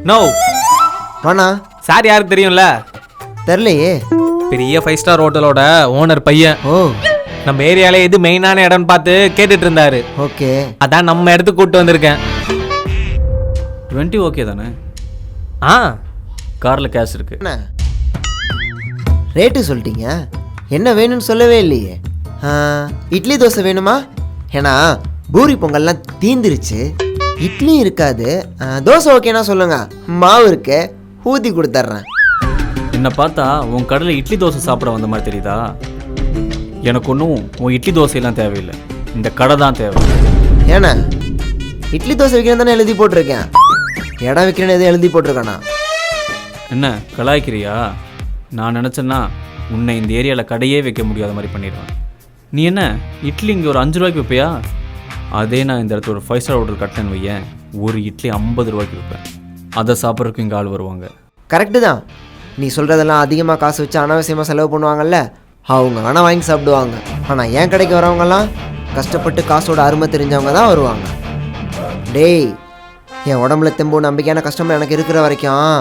No. வாண்ணா. Sir யாருக்கு தெரியும்ல? தெரிலையே. பெரிய 5 ஸ்டார் ஹோட்டலோட ஓனர் பையன். ஓ, நம்ம ஏரியால எது மெயினான இடம்னு பார்த்து கேட்டுட்டு இருந்தாரு. ஓகே. அதான் நம்ம இடத்துக்கு கூப்பிட்டு வந்திருக்கேன். 20 ஓகே தானே? ஆ, காரில் கேஷ் இருக்கு. என்ன ரேட்டு சொல்லிட்டீங்க, என்ன வேணும்னு சொல்லவே இல்லையே. இட்லி தோசை வேணுமா? ஏன்னா பூரி பொங்கல்லாம் தீந்துருச்சு, இட்லியும் இருக்காது. தோசை ஓகேனா சொல்லுங்க, மாவு இருக்கு, ஊற்றி கொடுத்துட்றேன். என்னை பார்த்தா உன் கடையில் இட்லி தோசை சாப்பிட வந்த மாதிரி தெரியுதா? எனக்கு ஒன்றும் உன் இட்லி தோசையெல்லாம் தேவையில்லை, இந்த கடை தான் தேவை. ஏண்ணா இட்லி தோசை வைக்கிறேன் தானே எழுதி போட்டிருக்கேன், இடம் வைக்கிறேன்னு எதுவும் எழுதி போட்டிருக்கேண்ணா. என்ன கலாய்க்கிறியா? நான் நினச்சேன்னா உன்னை இந்த ஏரியாவில் கடையே வைக்க முடியாத மாதிரி பண்ணிடுவேன். நீ என்ன இட்லி இங்கே ஒரு 5 ரூபாய்க்கு வைப்பியா? அதே நான் இந்த இடத்துல ஒரு 5 ஸ்டார் ஹோட்டல் கட்டேன்னு வையேன், ஒரு இட்லி 50 ரூபாய்க்கு வைப்பேன். அதை சாப்பிட்றதுக்கு இங்கே ஆள் வருவாங்க. கரெக்டு தான், நீ சொல்கிறதெல்லாம் அதிகமாக காசு வச்சு அனாவசியமாக செலவு பண்ணுவாங்கல்ல, அவங்க வேணால் வாங்கி சாப்பிடுவாங்க. ஆனால் என் கடைக்கு வரவங்கலாம் கஷ்டப்பட்டு காசோட அருமை தெரிஞ்சவங்க தான் வருவாங்க. டேய், என் உடம்புல தெம்பு நம்பிக்கையான கஸ்டமர் எனக்கு இருக்கிற வரைக்கும்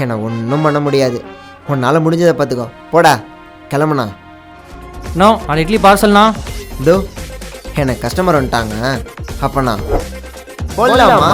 என்னை ஒன்றும் பண்ண முடியாது. உன்னால் முடிஞ்சதை பார்த்துக்கோ, போடா கிளம்புண்ணா. நோ, அது இட்லி பார்சல்ண்ணா. இதோ எனக்கு கஸ்டமர் வந்துட்டாங்க, அப்பண்ணா போடலாமா?